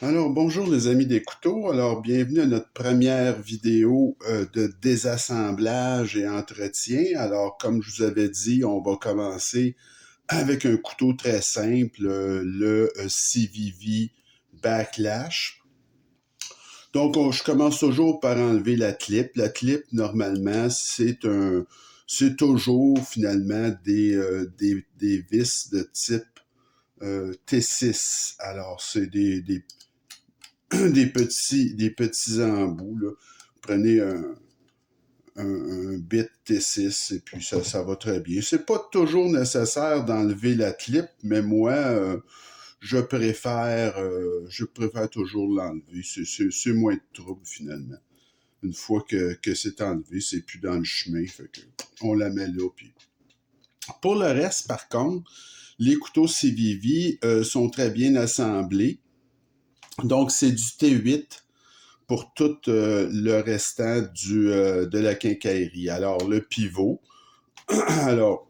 Alors, bonjour les amis des couteaux. Alors, bienvenue à notre première vidéo de désassemblage et entretien. Alors, comme je vous avais dit, on va commencer avec un couteau très simple, le CVV Backlash. Donc, je commence toujours par enlever la clip. La clip, normalement, c'est toujours finalement des vis de type T6. Alors, c'est des petits embouts, là. Prenez un bit T6 et puis ça va très bien. C'est pas toujours nécessaire d'enlever la clip, mais moi, je préfère toujours l'enlever. C'est moins de trouble finalement. Une fois que c'est enlevé, c'est plus dans le chemin. Fait que on la met là. Puis. Pour le reste, par contre, les couteaux CVV sont très bien assemblés. Donc, c'est du T8 pour tout le restant de la quincaillerie. Alors, le pivot, alors,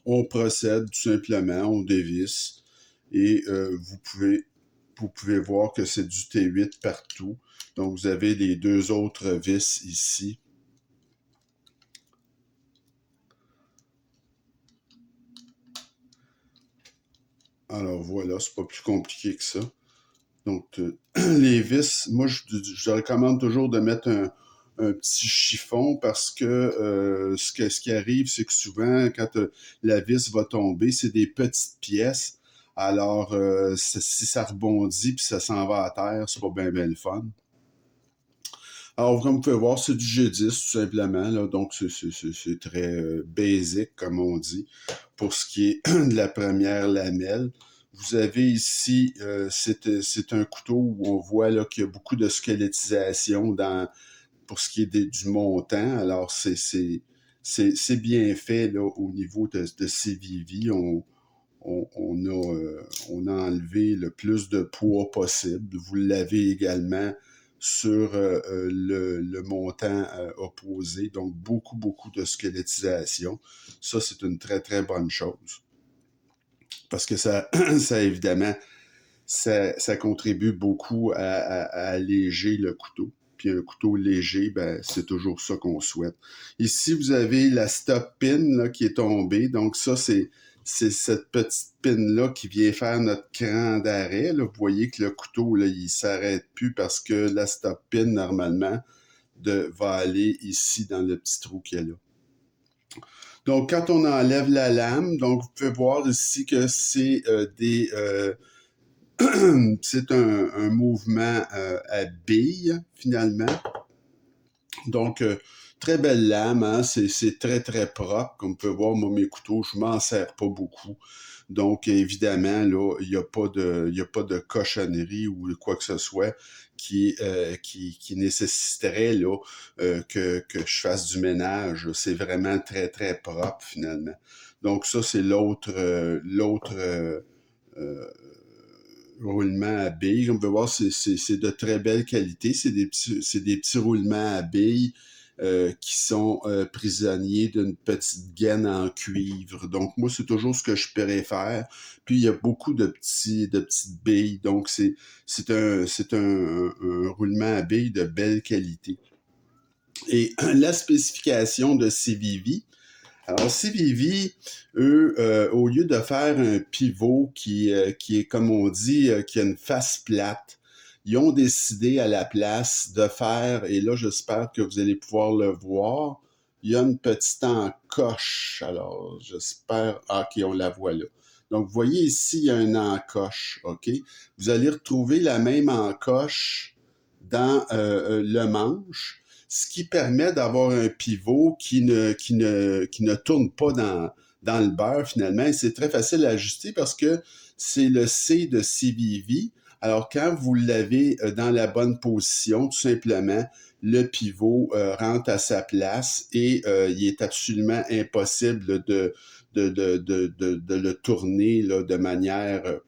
on procède tout simplement, on dévisse et vous pouvez voir que c'est du T8 partout. Donc, vous avez les deux autres vis ici. Alors, voilà, c'est pas plus compliqué que ça. Donc, les vis, moi, je recommande toujours de mettre un petit chiffon parce que ce qui arrive, c'est que souvent, quand la vis va tomber, c'est des petites pièces. Alors, si ça rebondit puis ça s'en va à terre, c'est pas bien le fun. Alors, comme vous pouvez voir, c'est du G10 tout simplement. Là, donc, c'est très basic, comme on dit, pour ce qui est de la première lamelle. Vous avez ici, c'est un couteau où on voit là qu'il y a beaucoup de squelettisation pour ce qui est du montant. Alors, c'est bien fait là, au niveau de CVV. On a enlevé le plus de poids possible. Vous l'avez également sur le montant opposé. Donc, beaucoup de squelettisation. Ça, c'est une très bonne chose. Parce que ça évidemment, ça contribue beaucoup à alléger le couteau. Puis un couteau léger, ben, c'est toujours ça qu'on souhaite. Ici, vous avez la stop pin là, qui est tombée. Donc ça, c'est cette petite pin-là qui vient faire notre cran d'arrêt. Là. Vous voyez que le couteau, là, il s'arrête plus parce que la stop pin, normalement, va aller ici dans le petit trou qu'il y a là. Donc, quand on enlève la lame, donc vous pouvez voir ici que c'est c'est un mouvement à bille, finalement. Donc, très belle lame, hein? C'est très propre. Comme vous pouvez voir, moi, mes couteaux, je m'en sers pas beaucoup. Donc, évidemment, là, il n'y a pas de cochonnerie ou quoi que ce soit qui nécessiterait là, que je fasse du ménage. C'est vraiment très propre, finalement. Donc, ça, c'est l'autre roulement à billes. Comme on peut voir, c'est de très belle qualité. C'est des petits roulements à billes qui sont prisonniers d'une petite gaine en cuivre. Donc, moi, c'est toujours ce que je préfère. Puis, il y a beaucoup de petites billes. Donc, c'est un roulement à billes de belle qualité. Et la spécification de CVV, alors, CVV, eux, au lieu de faire un pivot qui est, comme on dit, qui a une face plate, ils ont décidé à la place de faire, et là, j'espère que vous allez pouvoir le voir, il y a une petite encoche. Alors, j'espère... Ah, OK, on la voit là. Donc, vous voyez ici, il y a une encoche, OK? Vous allez retrouver la même encoche dans le manche, ce qui permet d'avoir un pivot qui ne tourne pas dans le beurre finalement. Et c'est très facile à ajuster parce que c'est le C de CVV. Alors quand vous l'avez dans la bonne position, tout simplement, le pivot rentre à sa place et il est absolument impossible de le tourner là, de manière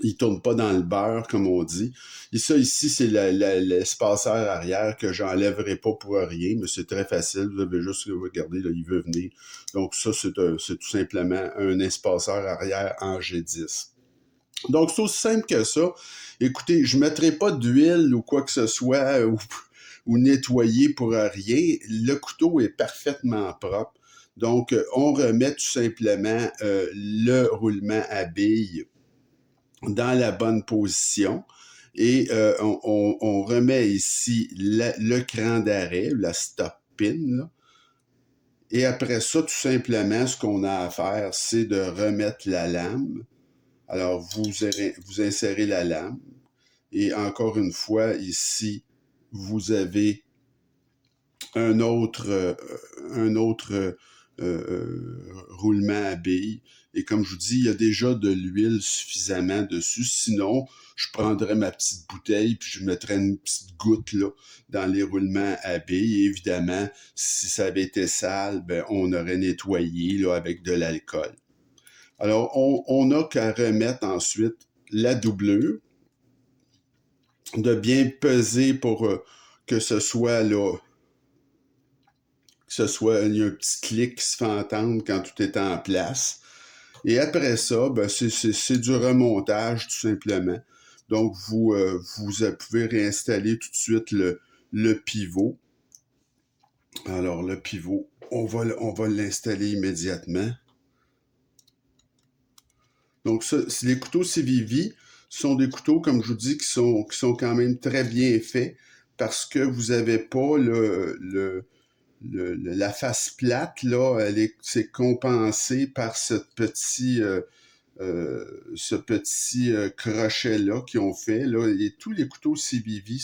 il tourne pas dans le beurre, comme on dit. Et ça, ici, c'est l'espaceur arrière que j'enlèverai pas pour rien, mais c'est très facile. Vous avez juste regardé, là, il veut venir. Donc, ça, c'est tout simplement un espaceur arrière en G10. Donc, c'est aussi simple que ça. Écoutez, je ne mettrai pas d'huile ou quoi que ce soit ou nettoyer pour rien. Le couteau est parfaitement propre. Donc, on remet tout simplement le roulement à billes dans la bonne position et on remet ici le cran d'arrêt, la stop pin, là. Et après ça, tout simplement, ce qu'on a à faire, c'est de remettre la lame. Alors, vous insérez la lame. Et encore une fois, ici, vous avez un autre, roulement à billes. Et comme je vous dis, il y a déjà de l'huile suffisamment dessus. Sinon, je prendrais ma petite bouteille puis je mettrais une petite goutte là, dans les roulements à billes. Et évidemment, si ça avait été sale, ben, on aurait nettoyé là, avec de l'alcool. Alors, on n'a qu'à remettre ensuite la doublure, de bien peser pour que ce soit là, il y a un petit clic qui se fait entendre quand tout est en place. Et après ça, ben, c'est du remontage tout simplement. Donc, vous pouvez réinstaller tout de suite le pivot. Alors, le pivot, on va l'installer immédiatement. Donc, ça, les couteaux CVV sont des couteaux, comme je vous dis, qui sont quand même très bien faits parce que vous n'avez pas la face plate, là, c'est compensé par ce petit crochet-là qu'ils ont fait. Là, et tous les couteaux CVV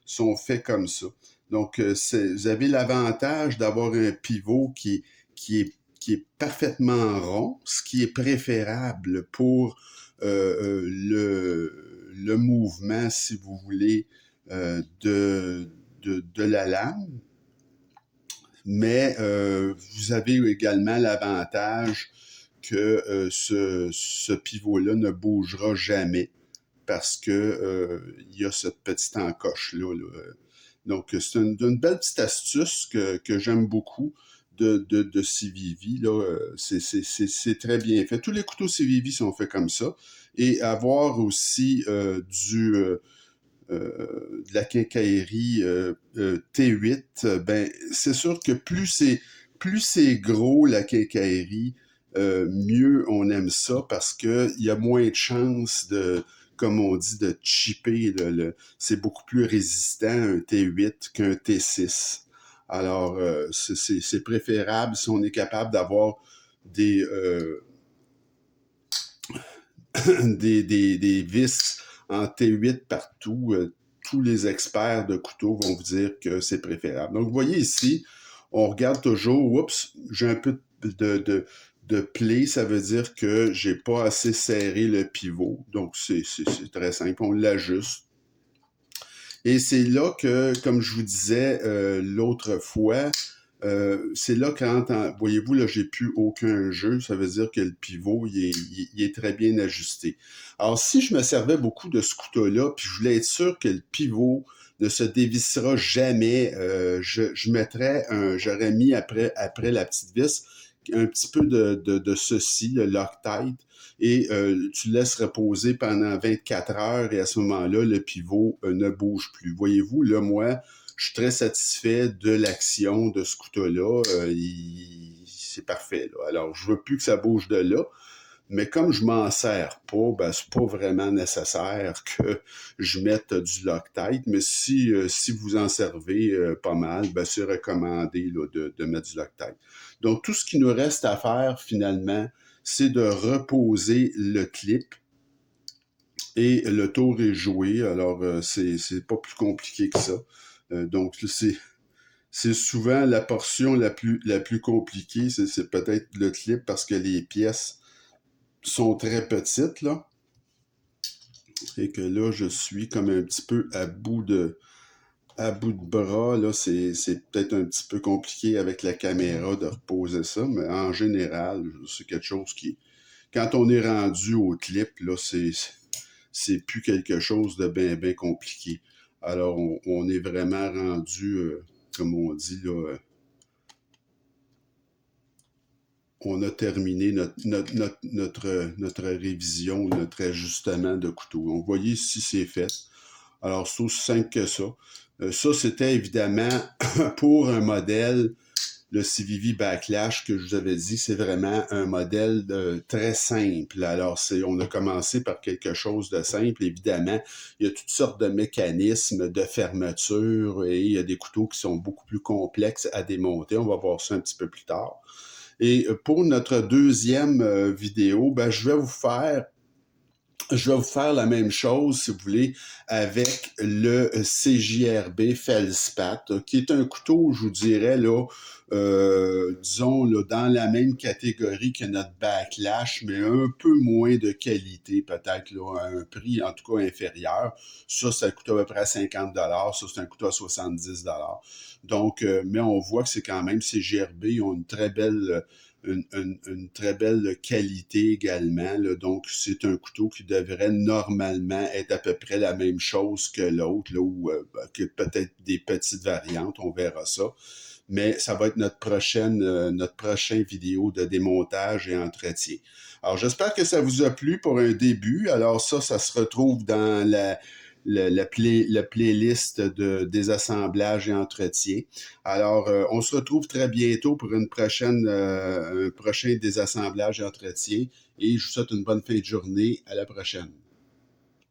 sont faits comme ça. Donc, vous avez l'avantage d'avoir un pivot qui est parfaitement rond, ce qui est préférable pour le mouvement, si vous voulez, de la lame. Mais vous avez également l'avantage que ce pivot-là ne bougera jamais parce que il y a cette petite encoche-là. Là. Donc, c'est une belle petite astuce que j'aime beaucoup de CVV. Là. C'est très bien fait. Tous les couteaux CVV sont faits comme ça. Et avoir aussi de la quincaillerie T8, ben c'est sûr que plus c'est gros la quincaillerie, mieux on aime ça parce que il y a moins de chances de, comme on dit, de chipper. C'est beaucoup plus résistant un T8 qu'un T6. Alors, c'est préférable si on est capable d'avoir des, des vis en T8 partout. Tous les experts de couteaux vont vous dire que c'est préférable. Donc, vous voyez ici, on regarde toujours, oups, j'ai un peu de pli, ça veut dire que j'ai pas assez serré le pivot. Donc, c'est très simple, on l'ajuste. Et c'est là que, comme je vous disais l'autre fois, c'est là quand, voyez-vous, là, j'ai plus aucun jeu, ça veut dire que le pivot, il est très bien ajusté. Alors, si je me servais beaucoup de ce couteau-là, puis je voulais être sûr que le pivot ne se dévissera jamais, j'aurais mis après la petite vis, un petit peu de ceci, le Loctite, et tu laisses reposer pendant 24 heures et à ce moment-là, le pivot ne bouge plus. Voyez-vous, là, moi, je suis très satisfait de l'action de ce couteau-là. C'est parfait. Là. Alors, je veux plus que ça bouge de là. Mais comme je m'en sers pas, ben, c'est pas vraiment nécessaire que je mette du Loctite. Mais si vous en servez pas mal, ben, c'est recommandé là, de mettre du Loctite. Donc, tout ce qui nous reste à faire, finalement, c'est de reposer le clip et le tour est joué. Alors, c'est pas plus compliqué que ça. Donc, c'est souvent la portion la plus compliquée, c'est peut-être le clip parce que les pièces sont très petites, là. Et que là, je suis comme un petit peu à bout de bras, là, c'est peut-être un petit peu compliqué avec la caméra de reposer ça, mais en général, c'est quelque chose qui, quand on est rendu au clip, là, c'est plus quelque chose de bien compliqué. Alors, on est vraiment rendu, comme on dit, là, on a terminé notre révision, notre ajustement de couteau. Donc, vous voyez ici, c'est fait. Alors, c'est aussi simple que ça. Ça, c'était évidemment pour un modèle, le CVV Backlash que je vous avais dit, c'est vraiment un modèle très simple. Alors, on a commencé par quelque chose de simple. Évidemment, il y a toutes sortes de mécanismes de fermeture et il y a des couteaux qui sont beaucoup plus complexes à démonter. On va voir ça un petit peu plus tard. Et pour notre deuxième vidéo, ben, je vais vous faire la même chose, si vous voulez, avec le CJRB Feldspat, qui est un couteau, je vous dirais, là, disons, là, dans la même catégorie que notre Backlash, mais un peu moins de qualité, peut-être, là, à un prix, en tout cas, inférieur. Ça coûte à peu près 50 $. Ça, c'est un couteau à 70 $. Donc, mais on voit que c'est quand même, CJRB, ils ont une très belle très belle qualité également. Là. Donc, c'est un couteau qui devrait normalement être à peu près la même chose que l'autre, là, ou que peut-être des petites variantes, on verra ça. Mais ça va être notre prochaine vidéo de démontage et entretien. Alors, j'espère que ça vous a plu pour un début. Alors ça se retrouve dans la playlist de désassemblage et entretien. Alors, on se retrouve très bientôt pour un prochain désassemblage et entretien. Et je vous souhaite une bonne fin de journée. À la prochaine.